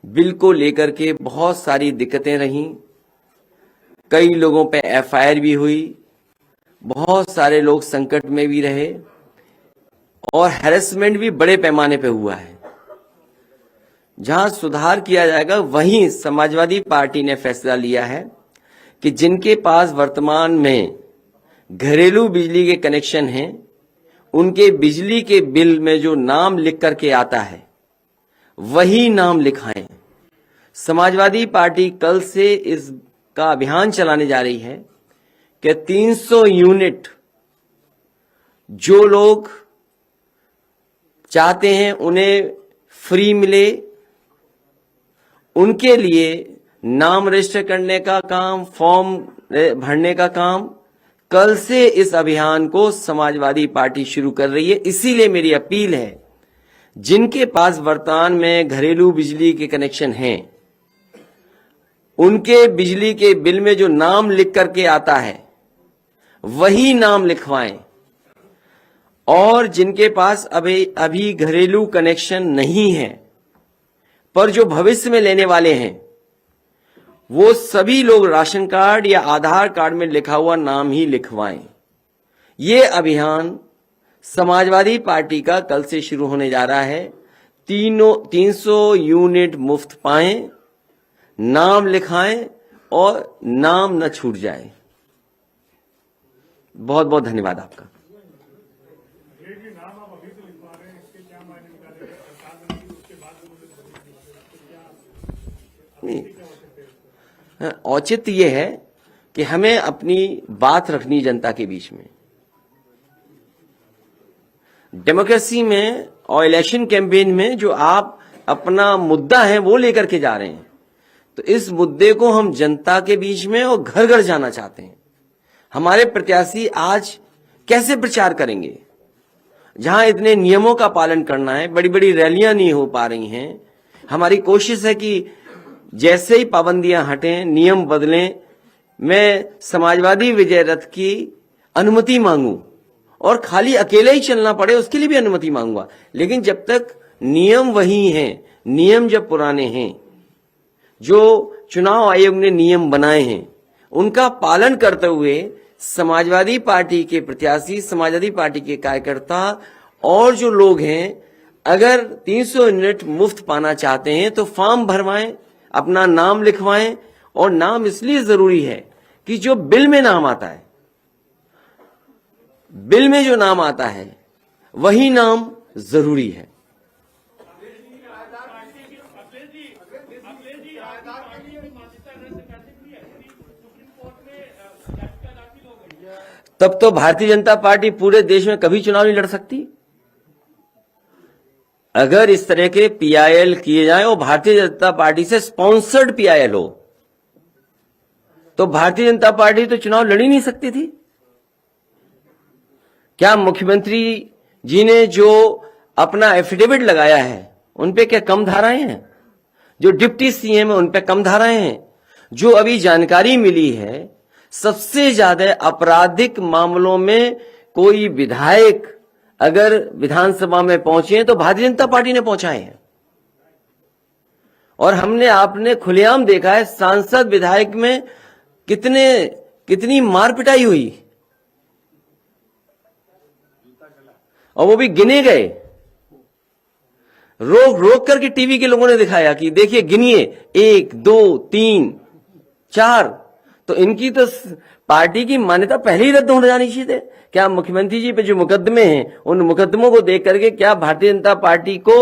Bill को लेकर के बहुत सारी दिक्कतें रहीं, कई लोगों पे एफआईआर भी हुई, बहुत सारे लोग संकट में भी रहे और हैरेसमेंट भी बड़े पैमाने पे हुआ है। जहां सुधार किया जाएगा वहीं समाजवादी पार्टी ने फैसला लिया है कि जिनके पास वर्तमान में घरेलू बिजली के कनेक्शन हैं, उनके बिजली के बिल में जो नाम लिख करके आता है वही नाम लिखाएं। समाजवादी पार्टी कल से इसका अभियान चलाने जा रही है कि 300 यूनिट जो लोग चाहते हैं उन्हें फ्री मिले, उनके लिए नाम रजिस्टर करने का काम, फॉर्म भरने का काम कल से इस अभियान को समाजवादी पार्टी शुरू कर रही है। इसीलिए मेरी अपील है, जिनके पास वर्तमान में घरेलू बिजली के कनेक्शन हैं, उनके बिजली के बिल में जो नाम लिख करके आता है वही नाम लिखवाएं, और जिनके पास अभी घरेलू कनेक्शन नहीं है पर जो भविष्य में लेने वाले हैं, वो सभी लोग राशन कार्ड या आधार कार्ड में लिखा हुआ नाम ही लिखवाएं। ये अभियान समाजवादी पार्टी का कल से शुरू होने जा रहा है। 300 यूनिट मुफ्त पाएं, नाम लिखाएं और नाम न छूट जाए। बहुत बहुत धन्यवाद आपका। औचित्य ये है कि हमें अपनी बात रखनी जनता के बीच में। डेमोक्रेसी में और इलेक्शन कैंपेन में जो आप अपना मुद्दा है वो लेकर के जा रहे हैं, तो इस मुद्दे को हम जनता के बीच में और घर घर जाना चाहते हैं। हमारे प्रत्याशी आज कैसे प्रचार करेंगे जहां इतने नियमों का पालन करना है, बड़ी बड़ी रैलियां नहीं हो पा रही हैं। हमारी कोशिश है कि जैसे ही पाबंदियां हटें, नियम बदलें, मैं समाजवादी विजय रथ की अनुमति मांगूं और खाली अकेले ही चलना पड़े उसके लिए भी अनुमति मांगूंगा। लेकिन जब तक नियम वही हैं, नियम जब पुराने हैं, जो चुनाव आयोग ने नियम बनाए हैं उनका पालन करते हुए समाजवादी पार्टी के प्रत्याशी, समाजवादी पार्टी के कार्यकर्ता और जो लोग हैं, अगर 300 यूनिट मुफ्त पाना चाहते हैं तो फॉर्म भरवाएं, अपना नाम लिखवाएं। और नाम इसलिए जरूरी है कि जो बिल में नाम आता है, बिल में जो नाम आता है वही नाम जरूरी है। तब तो भारतीय जनता पार्टी पूरे देश में कभी चुनाव नहीं लड़ सकती। अगर इस तरह के पीआईएल किए जाए और भारतीय जनता पार्टी से स्पॉन्सर्ड पीआईएल हो, तो भारतीय जनता पार्टी तो चुनाव लड़ ही नहीं सकती थी। क्या मुख्यमंत्री जी ने जो अपना एफिडेविट लगाया है उन पे क्या कम धाराएं हैं? जो डिप्टी सीएम है उन पे कम धाराएं हैं? जो अभी जानकारी मिली है, सबसे ज्यादा आपराधिक मामलों में कोई विधायक अगर विधानसभा में पहुंचे तो भारतीय जनता पार्टी ने पहुंचाए हैं। और आपने खुलेआम देखा है सांसद विधायक में कितनी मार पिटाई हुई, और वो भी गिने गए। रोक करके टीवी के लोगों ने दिखाया कि देखिए गिनिए, 1 2 3 4। तो इनकी तो पार्टी की मान्यता पहले ही रद्द हो जानी चाहिए। क्या मुख्यमंत्री जी पे जो मुकदमे हैं उन मुकदमों को देख करके क्या भारतीय जनता पार्टी को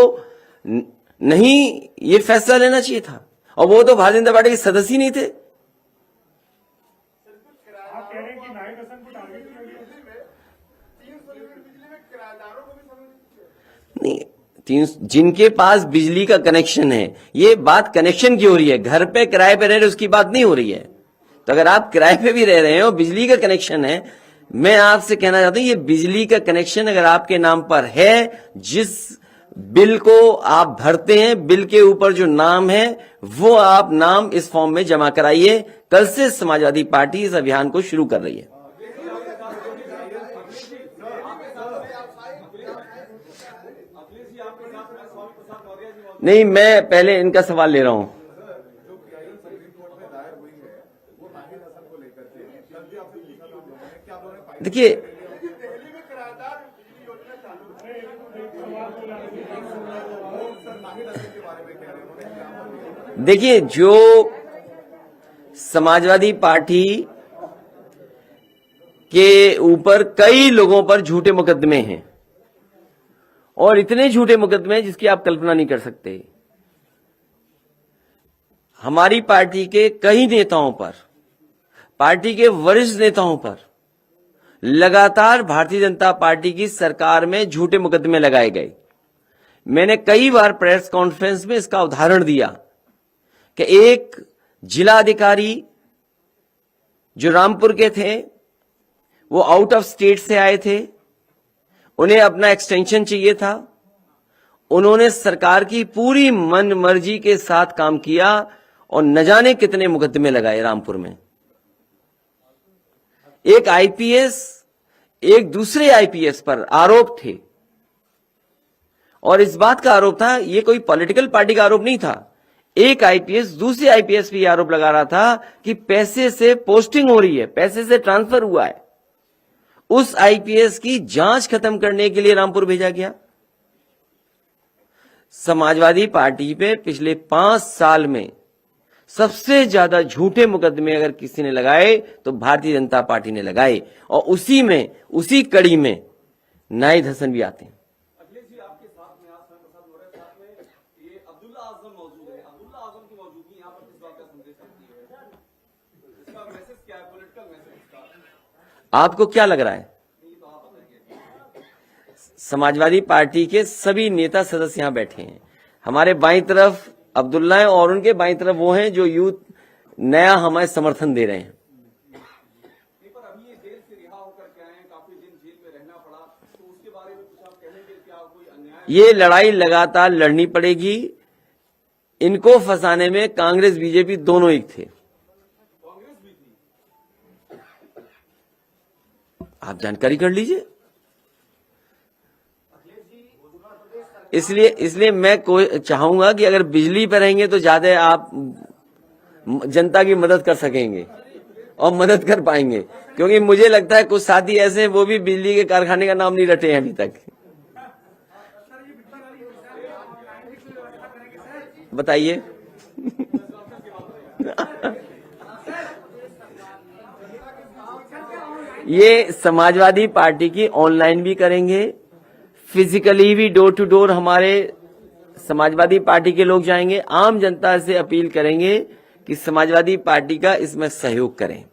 नहीं ये फैसला लेना चाहिए था? और वो तो भारतीय जनता पार्टी के सदस्य ही नहीं थे। नहीं, जिनके पास बिजली का कनेक्शन है, ये बात कनेक्शन की हो रही है, घर पे किराए पे रह रहे उसकी बात नहीं हो रही है। तो अगर आप किराए पे भी रह रहे हैं और बिजली का कनेक्शन है, मैं आपसे कहना चाहता हूं ये बिजली का कनेक्शन अगर आपके नाम पर है, जिस बिल को आप भरते हैं, बिल के ऊपर जो नाम है वो आप नाम इस फॉर्म में जमा कराइए। कल से समाजवादी पार्टी इस अभियान को शुरू कर रही है। नहीं, मैं पहले इनका सवाल ले रहा हूं। देखिए, जो समाजवादी पार्टी के ऊपर कई लोगों पर झूठे मुकदमे हैं, और इतने झूठे मुकदमे हैं जिसकी आप कल्पना नहीं कर सकते। हमारी पार्टी के कई नेताओं पर, पार्टी के वरिष्ठ नेताओं पर लगातार भारतीय जनता पार्टी की सरकार में झूठे मुकदमे लगाए गए। मैंने कई बार प्रेस कॉन्फ्रेंस में इसका उदाहरण दिया कि एक जिलाधिकारी जो रामपुर के थे, वो आउट ऑफ स्टेट से आए थे, उन्हें अपना एक्सटेंशन चाहिए था। उन्होंने सरकार की पूरी मन मर्जी के साथ काम किया और न जाने कितने मुकदमे लगाए रामपुर में। एक आईपीएस एक दूसरे आईपीएस पर आरोप थे, और इस बात का आरोप था, ये कोई पॉलिटिकल पार्टी का आरोप नहीं था, एक आईपीएस दूसरे आईपीएस पे आरोप लगा रहा था कि पैसे से पोस्टिंग हो रही है, पैसे से ट्रांसफर हुआ है। उस आईपीएस की जांच खत्म करने के लिए रामपुर भेजा गया। समाजवादी पार्टी पे पिछले 5 साल में सबसे ज्यादा झूठे मुकदमे अगर किसी ने लगाए तो भारतीय जनता पार्टी ने लगाए, और उसी कड़ी में नाहिद हसन भी आते हैं। अखिलेश जी, आपके साथ में आज प्रसाद मौर्य साथ में ये अब्दुल्ला आजम मौजूद है। अब्दुल्ला आजम की मौजूदगी यहाँ पर किस बात का संदेश देती है? इसका मैसेज क्या है, पॉलिटिकल मैसेज इसका? आपको क्या लग रहा है? तो आप बताइए। समाजवादी पार्टी के सभी नेता सदस्य यहां बैठे हैं। हमारे बाईं तरफ अब्दुल्ला है और उनके बाईं तरफ वो हैं जो यूथ नया हमारे समर्थन दे रहे हैं। पर अभी ये जेल से रिहा होकर के आए हैं, काफी दिन जेल में रहना पड़ा, तो उसके बारे में कुछ आप कहेंगे? क्या कोई अन्याय? ये लड़ाई लगातार लड़नी पड़ेगी। इनको फंसाने में कांग्रेस बीजेपी दोनों एक थे। कांग्रेस भी थी। आप जानकारी कर लीजिए। इसलिए मैं चाहूंगा कि अगर बिजली पर रहेंगे तो ज्यादा आप जनता की मदद कर सकेंगे और मदद कर पाएंगे, क्योंकि मुझे लगता है कुछ साथी ऐसे हैं वो भी बिजली के कारखाने का नाम नहीं रटे हैं अभी तक। बताइए। ये समाजवादी पार्टी की ऑनलाइन भी करेंगे, फिजिकली भी डोर टू डोर हमारे समाजवादी पार्टी के लोग जाएंगे, आम जनता से अपील करेंगे कि समाजवादी पार्टी का इसमें सहयोग करें।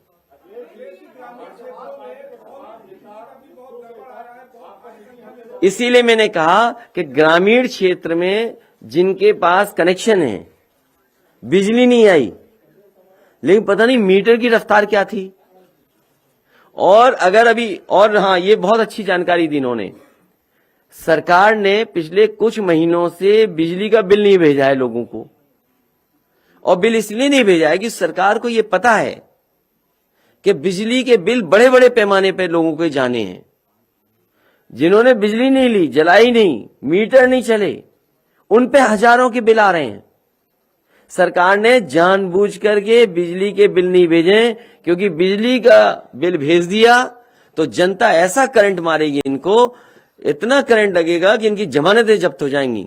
इसीलिए मैंने कहा कि ग्रामीण क्षेत्र में जिनके पास कनेक्शन है, बिजली नहीं आई, लेकिन पता नहीं मीटर की रफ्तार क्या थी, और अगर अभी, और हाँ, ये बहुत अच्छी जानकारी दी इन्होंने, सरकार ने पिछले कुछ महीनों से बिजली का बिल नहीं भेजा है लोगों को, और बिल इसलिए नहीं भेजा है कि सरकार को यह पता है कि बिजली के बिल बड़े बड़े पैमाने पर लोगों को जाने हैं। जिन्होंने बिजली नहीं ली, जलाई नहीं, मीटर नहीं चले, उन पे हजारों के बिल आ रहे हैं। सरकार ने जानबूझ करके बिजली के बिल नहीं भेजे, क्योंकि बिजली का बिल भेज दिया तो जनता ऐसा करंट मारेगी, इनको इतना करंट लगेगा कि इनकी जमानतें जब्त हो जाएंगी।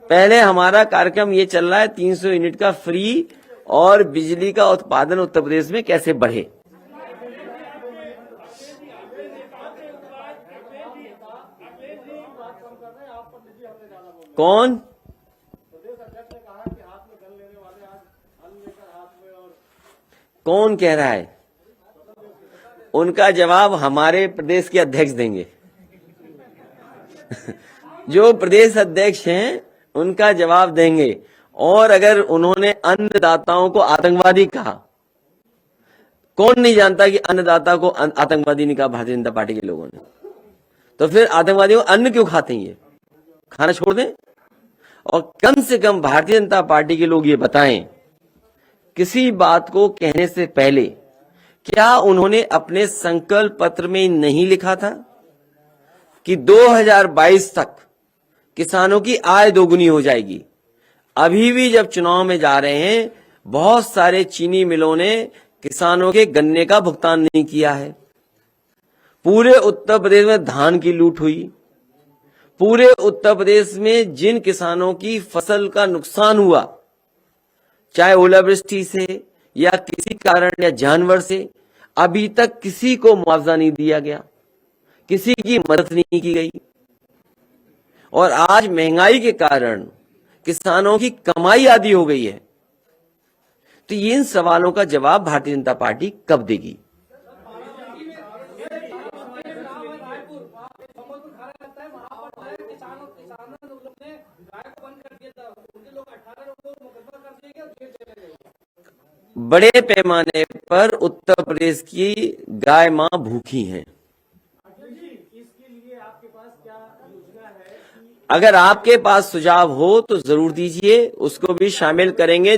पहले हमारा कार्यक्रम ये चल रहा है 300 यूनिट का फ्री, और बिजली का उत्पादन उत्तर प्रदेश में कैसे बढ़े। कौन? कौन कह रहा है? उनका जवाब हमारे प्रदेश के अध्यक्ष देंगे। जो प्रदेश अध्यक्ष हैं उनका जवाब देंगे। और अगर उन्होंने अन्नदाताओं को आतंकवादी कहा, कौन नहीं जानता कि अन्नदाता को आतंकवादी नहीं कहा भारतीय जनता पार्टी के लोगों ने, तो फिर आतंकवादियों अन्न क्यों खाते हैं? ये खाना छोड़ दें। और कम से कम भारतीय जनता पार्टी के लोग ये बताएं, किसी बात को कहने से पहले क्या उन्होंने अपने संकल्प पत्र में नहीं लिखा था कि 2022 तक किसानों की आय दोगुनी हो जाएगी। अभी भी जब चुनाव में जा रहे हैं, बहुत सारे चीनी मिलों ने किसानों के गन्ने का भुगतान नहीं किया है। पूरे उत्तर प्रदेश में धान की लूट हुई। पूरे उत्तर प्रदेश में जिन किसानों की फसल का नुकसान हुआ, चाहे ओलावृष्टि से या किसी कारण या जानवर से, अभी तक किसी को मुआवजा नहीं दिया गया, किसी की मदद नहीं की गई। और आज महंगाई के कारण किसानों की कमाई आधी हो गई है। तो इन सवालों का जवाब भारतीय जनता पार्टी कब देगी? बड़े पैमाने पर उत्तर प्रदेश की गाय मां भूखी हैं। अगर आपके पास सुझाव हो तो जरूर दीजिए, उसको भी शामिल करेंगे। जो